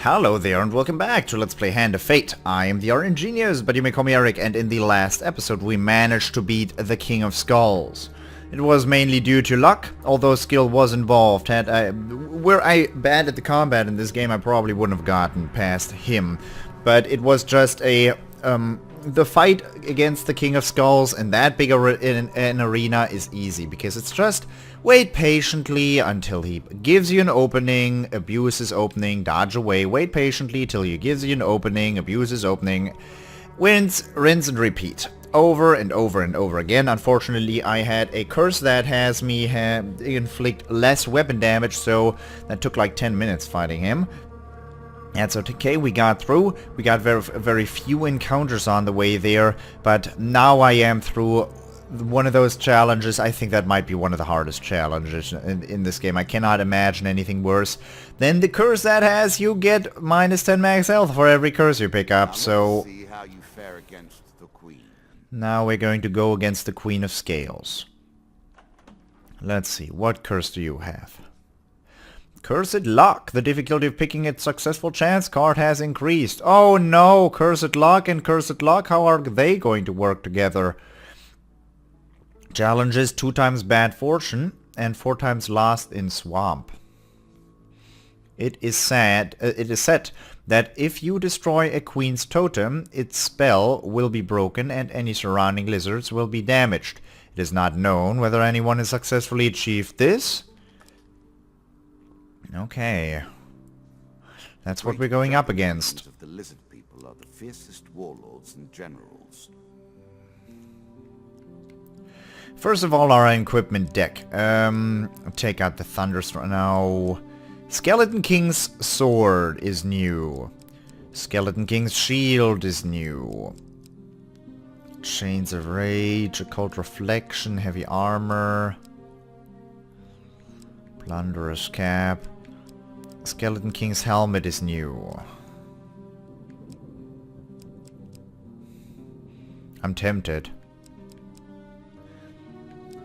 Hello there and welcome back to Let's Play Hand of Fate. I am the RNGenius, but you may call me Eric, and in the last episode we managed to beat the King of Skulls. It was mainly due to luck, although skill was involved. Were I bad at the combat in this game, I probably wouldn't have gotten past him. But it was just the fight against the King of Skulls in that big an arena is easy, because it's just wait patiently until he gives you an opening, abuse his opening, dodge away, wait patiently till he gives you an opening, abuse his opening, rinse and repeat. Over and over and over again. Unfortunately, I had a curse that has me inflict less weapon damage, so that took like 10 minutes fighting him. That's okay, we got through. We got very few encounters on the way there, but now I am through one of those challenges. I think that might be one of the hardest challenges in this game. I cannot imagine anything worse than the curse that has you get minus 10 max health for every curse you pick up, so... See how you fare against the Queen. Now we're going to go against the Queen of Scales. Let's see, what curse do you have? Cursed Luck. The difficulty of picking a successful chance card has increased. Oh no! Cursed Luck and Cursed Luck, how are they going to work together? Challenges 2 times Bad Fortune and 4 times Lost in Swamp. It is said that if you destroy a queen's totem, its spell will be broken and any surrounding lizards will be damaged. It is not known whether anyone has successfully achieved this. Okay. That's what we're going up against. Of the lizard people are the fiercest warlords and generals. First of all, our equipment deck. Take out the Thunderstorm now. Skeleton King's Sword is new. Skeleton King's Shield is new. Chains of Rage, Occult Reflection, Heavy Armor. Plunderer's Cap. Skeleton King's Helmet is new. I'm tempted.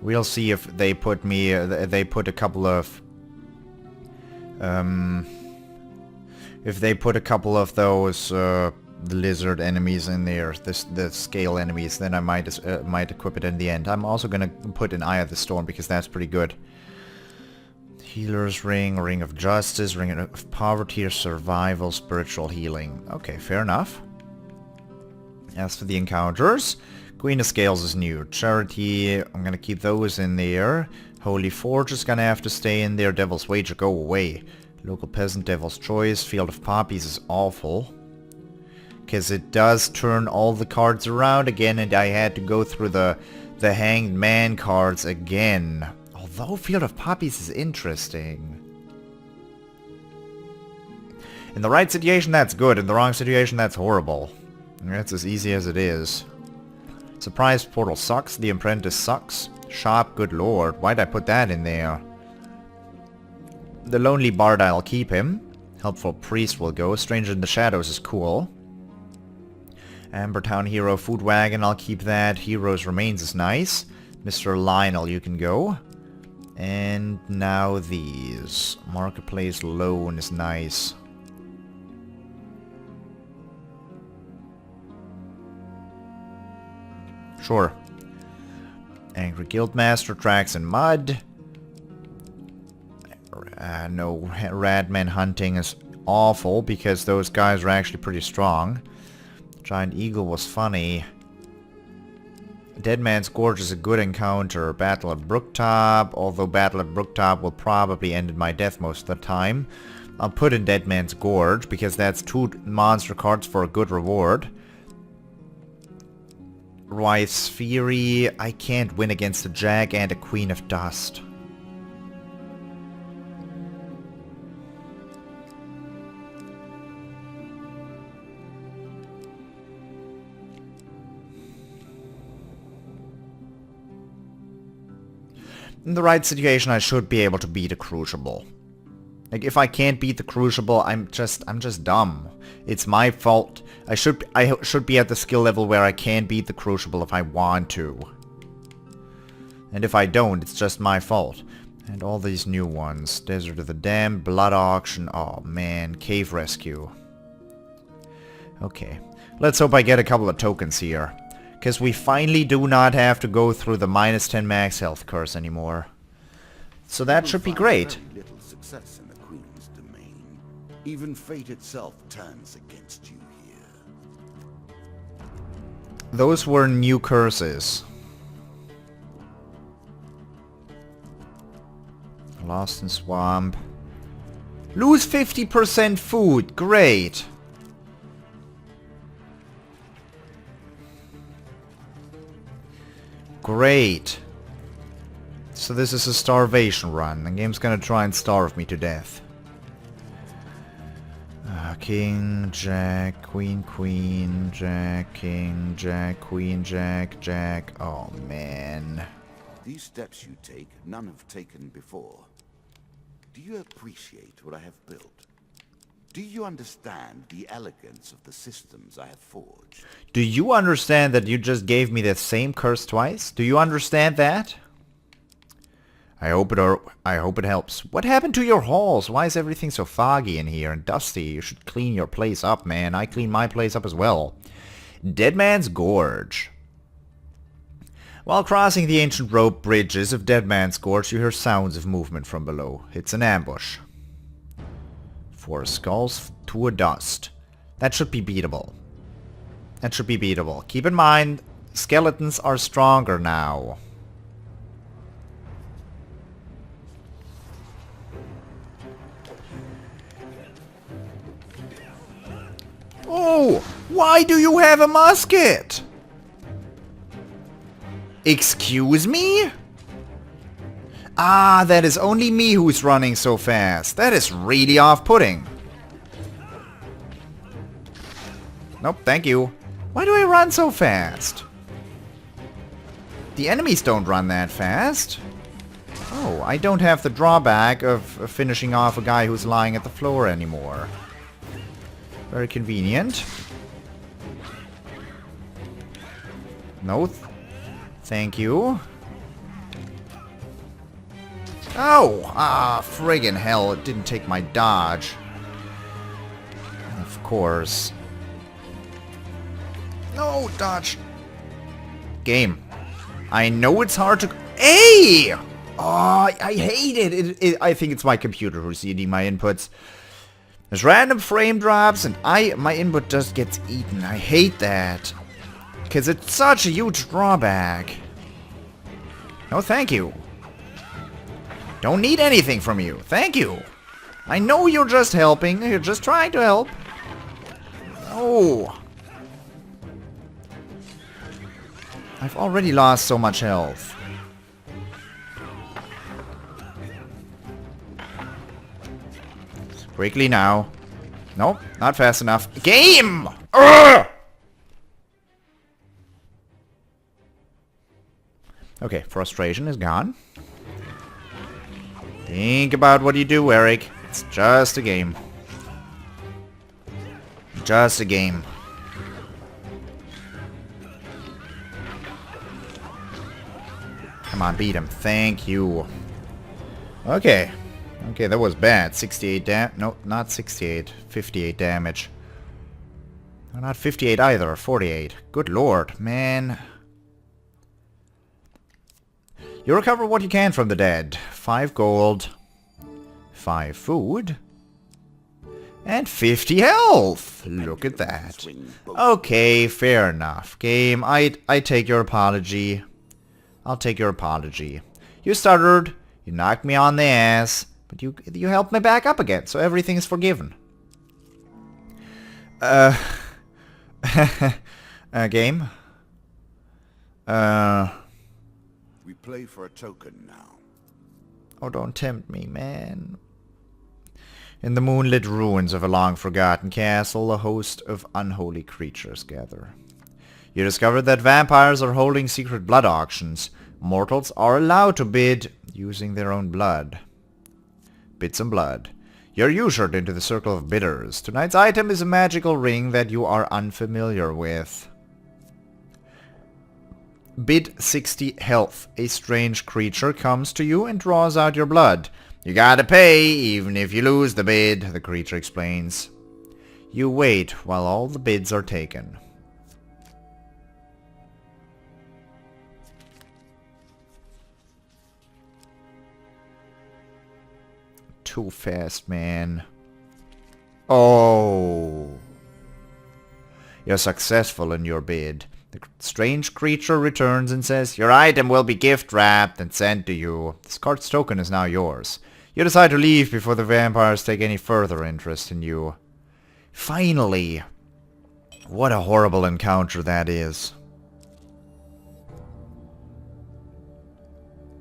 We'll see if they put a couple of those lizard enemies in there, the scale enemies, then I might equip it in the end. I'm also gonna put an Eye of the Storm because that's pretty good. Healer's Ring, Ring of Justice, Ring of Poverty, Survival, Spiritual Healing. Okay, fair enough. As for the encounters, Queen of Scales is new. Charity, I'm gonna keep those in there. Holy Forge is gonna have to stay in there. Devil's Wager, go away. Local Peasant, Devil's Choice. Field of Poppies is awful, because it does turn all the cards around again, and I had to go through the Hanged Man cards again. Although Field of Poppies is interesting. In the right situation, that's good. In the wrong situation, that's horrible. That's as easy as it is. Surprise Portal sucks. The Apprentice sucks. Sharp, good lord. Why'd I put that in there? The Lonely Bard, I'll keep him. Helpful Priest will go. Stranger in the Shadows is cool. Ambertown Hero Food Wagon, I'll keep that. Heroes Remains is nice. Mr. Lionel, you can go. And now these. Marketplace Loan is nice. Sure. Angry Guildmaster, Tracks in Mud. No, Radman Hunting is awful because those guys are actually pretty strong. Giant Eagle was funny. Dead Man's Gorge is a good encounter. Battle at Brooktop, although Battle at Brooktop will probably end in my death most of the time. I'll put in Dead Man's Gorge because that's 2 monster cards for a good reward. Wife's Fury, I can't win against a Jag and a Queen of Dust. In the right situation, I should be able to beat a Crucible. Like, if I can't beat the Crucible, I'm just dumb. It's my fault. I should be at the skill level where I can beat the Crucible if I want to. And if I don't, it's just my fault. And all these new ones. Desert of the Damned, Blood Auction. Oh man, Cave Rescue. Okay. Let's hope I get a couple of tokens here. Because we finally do not have to go through the -10 max health curse anymore. So that should be great. Very little success in the Queen's domain. Even fate itself turns against you here. Those were new curses. Lost in Swamp. Lose 50% food. Great. Great. So this is a starvation run. The game's gonna try and starve me to death. King, Jack, Queen, Queen, Jack, King, Jack, Queen, Jack, Jack. Oh man. These steps you take, none have taken before. Do you appreciate what I have built? Do you understand the elegance of the systems I have forged? Do you understand that you just gave me the same curse twice? Do you understand that? I hope it helps. What happened to your halls? Why is everything so foggy in here and dusty? You should clean your place up, man. I clean my place up as well. Dead Man's Gorge. While crossing the ancient rope bridges of Dead Man's Gorge, you hear sounds of movement from below. It's an ambush. 4 skulls to a dust. That should be beatable. That should be beatable. Keep in mind, skeletons are stronger now. Oh! Why do you have a musket? Excuse me? Ah, that is only me who's running so fast. That is really off-putting. Nope, thank you. Why do I run so fast? The enemies don't run that fast. Oh, I don't have the drawback of finishing off a guy who's lying at the floor anymore. Very convenient. No, thank you. Oh! Ah, friggin' hell, it didn't take my dodge. Of course. No, dodge. Game. I know it's hard to... Hey! Oh, I hate it. I think it's my computer who's eating my inputs. There's random frame drops and my input just gets eaten. I hate that. Because it's such a huge drawback. No, thank you. Don't need anything from you. Thank you. I know you're just helping. You're just trying to help. Oh. I've already lost so much health. Quickly now. Nope, not fast enough. Game! Urgh! Okay, frustration is gone. Think about what you do, Eric. It's just a game. Just a game. Come on, beat him. Thank you. Okay. Okay, that was bad. 68 no, not 68. 58 damage. No, not 58 either. 48. Good lord, man. You recover what you can from the dead. 5 gold. 5 food. And 50 health. Look at that. Okay, fair enough. Game, I take your apology. I'll take your apology. You stuttered. You knocked me on the ass. But you helped me back up again, so everything is forgiven. Game? We play for a token now. Oh, don't tempt me, man. In the moonlit ruins of a long-forgotten castle, a host of unholy creatures gather. You discover that vampires are holding secret blood auctions. Mortals are allowed to bid using their own blood. Bid some blood. You're ushered into the circle of bidders. Tonight's item is a magical ring that you are unfamiliar with. Bid 60 health. A strange creature comes to you and draws out your blood. You gotta pay, even if you lose the bid, the creature explains. You wait while all the bids are taken. Too fast, man. Oh. You're successful in your bid. The strange creature returns and says, your item will be gift wrapped and sent to you. This card's token is now yours. You decide to leave before the vampires take any further interest in you. Finally! What a horrible encounter that is.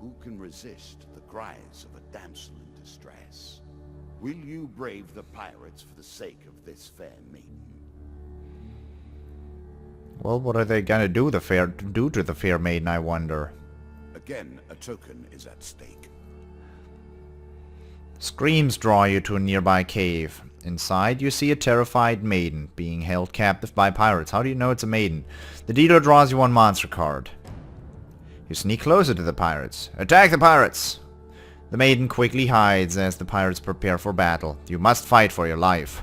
Who can resist the cries of a damsel in distress? Will you brave the pirates for the sake of this fair maiden? Well, what are they gonna do to the fair maiden, I wonder? Again, a token is at stake. Screams draw you to a nearby cave. Inside, you see a terrified maiden being held captive by pirates. How do you know it's a maiden? The dealer draws you one monster card. You sneak closer to the pirates. Attack the pirates! The maiden quickly hides as the pirates prepare for battle. You must fight for your life.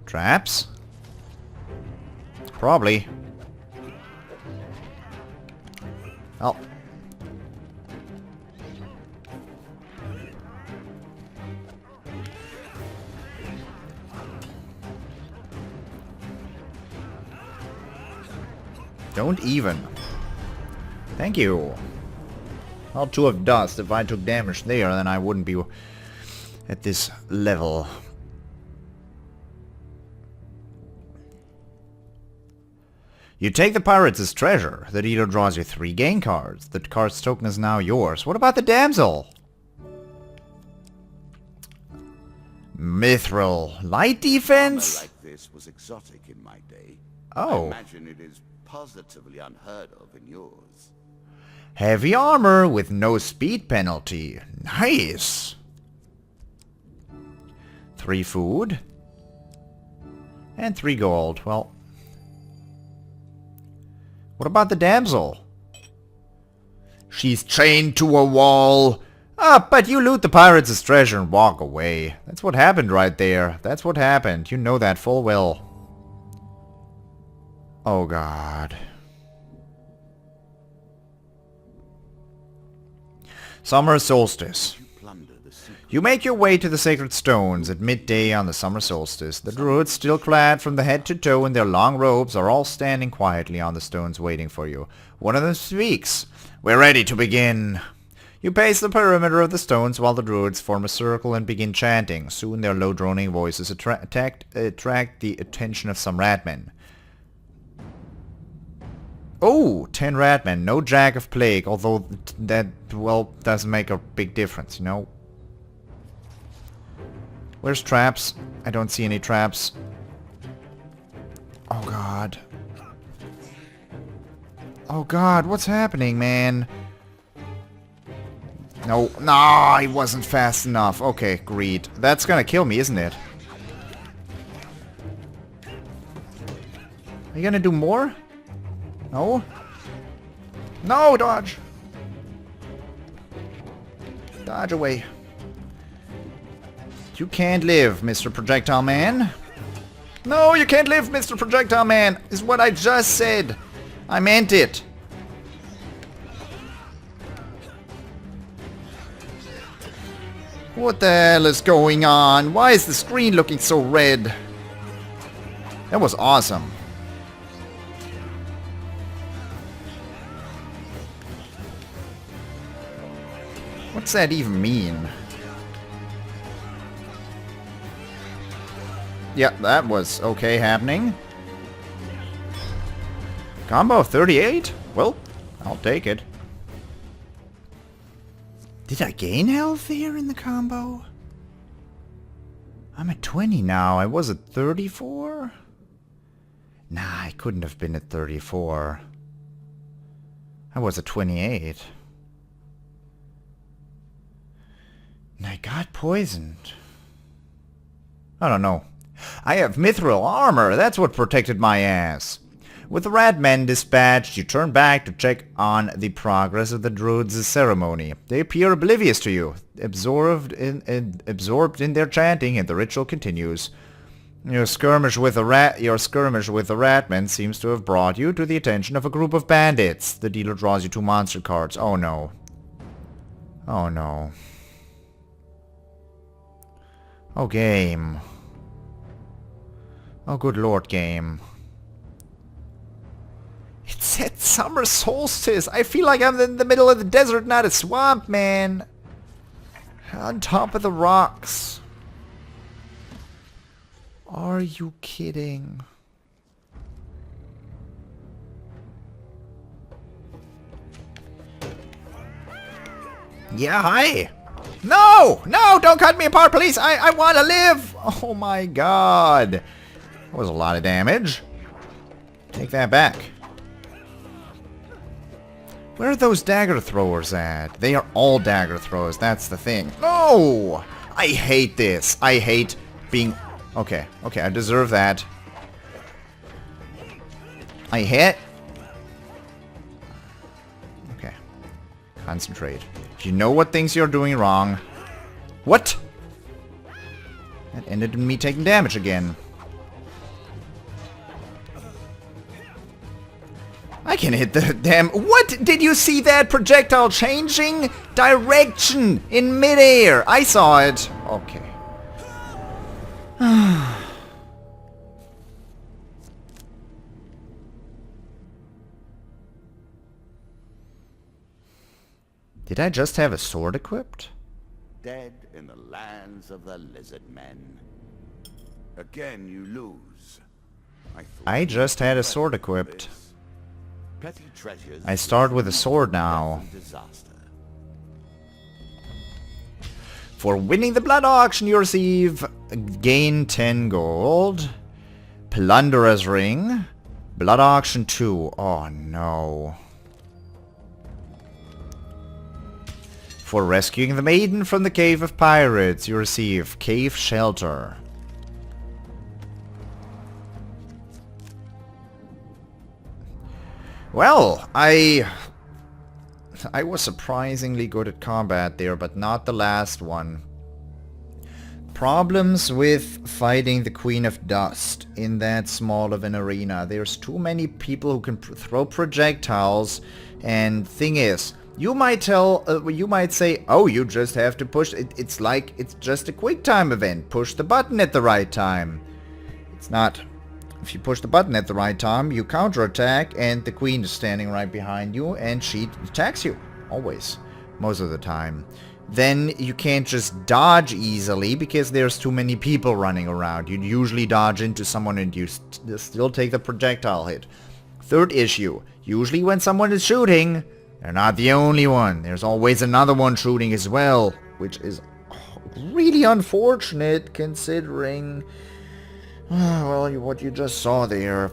Traps? Probably. Oh. Don't even. Thank you. All 2 of dust. If I took damage there, then I wouldn't be at this level. You take the pirates as treasure. The dealer draws you 3 gain cards. The card's token is now yours. What about the damsel? Mithril. Light defense? Armor like this was exotic in my day. Oh. I imagine it is positively unheard of in yours. Heavy armor with no speed penalty. Nice. 3 food. And 3 gold. Well. What about the damsel? She's chained to a wall. Ah, but you loot the pirates' treasure and walk away. That's what happened right there. That's what happened. You know that full well. Oh god. Summer solstice. You make your way to the sacred stones at midday on the summer solstice. The druids, still clad from the head to toe in their long robes, are all standing quietly on the stones waiting for you. One of them speaks. We're ready to begin. You pace the perimeter of the stones while the druids form a circle and begin chanting. Soon their low droning voices attract the attention of some ratmen. Oh, 10 ratmen. No Jack of Plague, although that, well, doesn't make a big difference, you know? Where's traps? I don't see any traps. Oh god. Oh god, what's happening, man? No, he wasn't fast enough. Okay, greed. That's gonna kill me, isn't it? Are you gonna do more? No? No, dodge! Dodge away. You can't live, Mr. Projectile Man. No, you can't live, Mr. Projectile Man, is what I just said. I meant it. What the hell is going on? Why is the screen looking so red? That was awesome. What's that even mean? Yeah, that was okay happening. Combo of 38? Well, I'll take it. Did I gain health here in the combo? I'm at 20 now. I was at 34? Nah, I couldn't have been at 34. I was at 28. And I got poisoned. I don't know. I have mithril armor, that's what protected my ass. With the rat men dispatched, you turn back to check on the progress of the druids' ceremony. They appear oblivious to you, absorbed in their chanting, and the ritual continues. Your skirmish with the ratmen seems to have brought you to the attention of a group of bandits. The dealer draws you 2 monster cards. Oh no. Oh no. Oh game. Oh good lord game. It said summer solstice. I feel like I'm in the middle of the desert, not a swamp, man. On top of the rocks. Are you kidding? Yeah, hi. No! No! Don't cut me apart, please! I want to live! Oh my god. That was a lot of damage. Take that back. Where are those dagger throwers at? They are all dagger throwers, that's the thing. No! I hate this. I hate being... Okay, okay, I deserve that. I hit. Okay. Concentrate. If you know what things you're doing wrong... What? That ended in me taking damage again. I can hit the damn... What? Did you see that projectile changing direction in midair? I saw it. Okay. Did I just have a sword equipped? Dead in the lands of the lizard men. Again you lose. I just had a sword equipped. Petty treasures. I start with a sword now. Disaster. For winning the blood auction you receive gain 10 gold. Plunderer's ring. Blood auction 2. Oh no. For rescuing the maiden from the cave of pirates you receive cave shelter. Well, I was surprisingly good at combat there, but not the last one. Problems with fighting the Queen of Dust in that small of an arena. There's too many people who can throw projectiles, and thing is, you might say, oh, you just have to push, it's like, it's just a quick time event. Push the button at the right time. It's not. If you push the button at the right time, you counterattack, and the queen is standing right behind you, and she attacks you. Always. Most of the time. Then you can't just dodge easily, because there's too many people running around. You'd usually dodge into someone, and you still take the projectile hit. Third issue. Usually when someone is shooting, they're not the only one. There's always another one shooting as well, which is really unfortunate, considering... well, what you just saw there.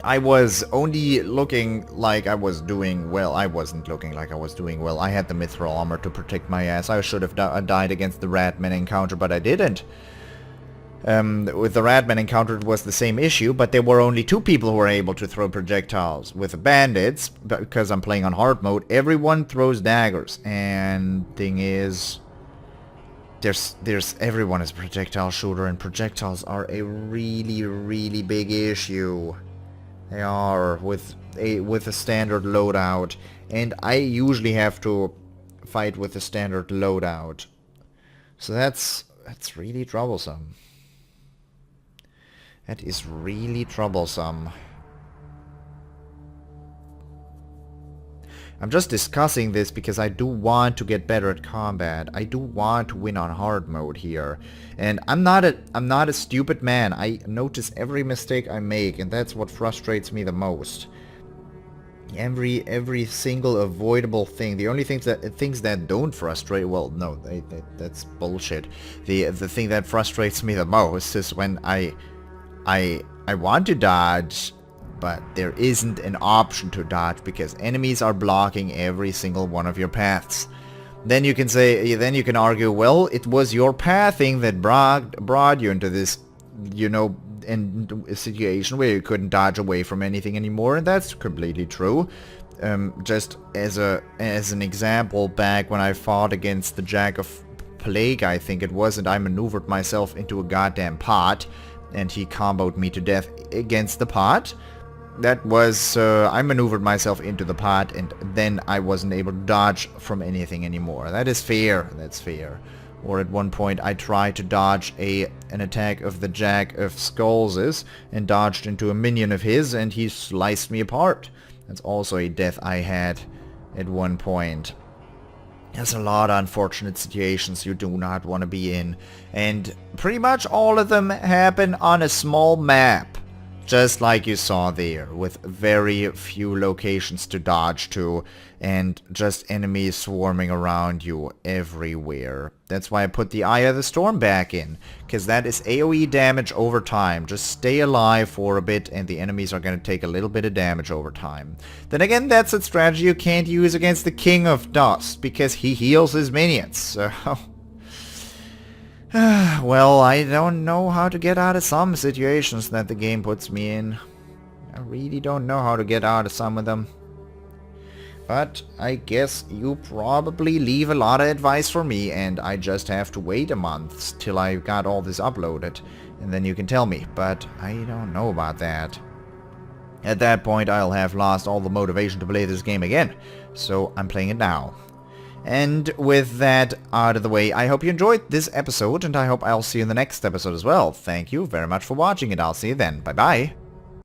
I was only looking like I was doing well. I wasn't looking like I was doing well. I had the mithril armor to protect my ass. I should have died against the ratman encounter, but I didn't. With the ratman encounter it was the same issue, but there were only 2 people who were able to throw projectiles. With the bandits, because I'm playing on hard mode, everyone throws daggers. And thing is... everyone is a projectile shooter, and projectiles are a really, really big issue. They are with a standard loadout, and I usually have to fight with a standard loadout. So that's really troublesome. That is really troublesome. I'm just discussing this because I do want to get better at combat. I do want to win on hard mode here. And I'm not a stupid man. I notice every mistake I make, and that's what frustrates me the most. Every single avoidable thing. The only things that don't frustrate, well, no, that's bullshit. The thing that frustrates me the most is when I want to dodge, but there isn't an option to dodge because enemies are blocking every single one of your paths. Then you can argue, well, it was your pathing that brought you into this you know, in a situation where you couldn't dodge away from anything anymore, and that's completely true. Just as an example, back when I fought against the Jack of Plague, I think it was, and I maneuvered myself into a goddamn pot, and he comboed me to death against the pot. That was, I maneuvered myself into the pot, and then I wasn't able to dodge from anything anymore. That is fair, that's fair. Or at one point I tried to dodge an attack of the Jack of Skulls and dodged into a minion of his, and he sliced me apart. That's also a death I had at one point. There's a lot of unfortunate situations you do not want to be in, and pretty much all of them happen on a small map, just like you saw there, with very few locations to dodge to, and just enemies swarming around you everywhere. That's why I put the Eye of the Storm back in, because that is AoE damage over time. Just stay alive for a bit and the enemies are going to take a little bit of damage over time. Then again, that's a strategy you can't use against the King of Dust, because he heals his minions, so... well, I don't know how to get out of some situations that the game puts me in. I really don't know how to get out of some of them. But I guess you probably leave a lot of advice for me, and I just have to wait a month till I got all this uploaded, and then you can tell me, but I don't know about that. At that point I'll have lost all the motivation to play this game again, so I'm playing it now. And with that out of the way, I hope you enjoyed this episode, and I hope I'll see you in the next episode as well. Thank you very much for watching, and I'll see you then. Bye bye.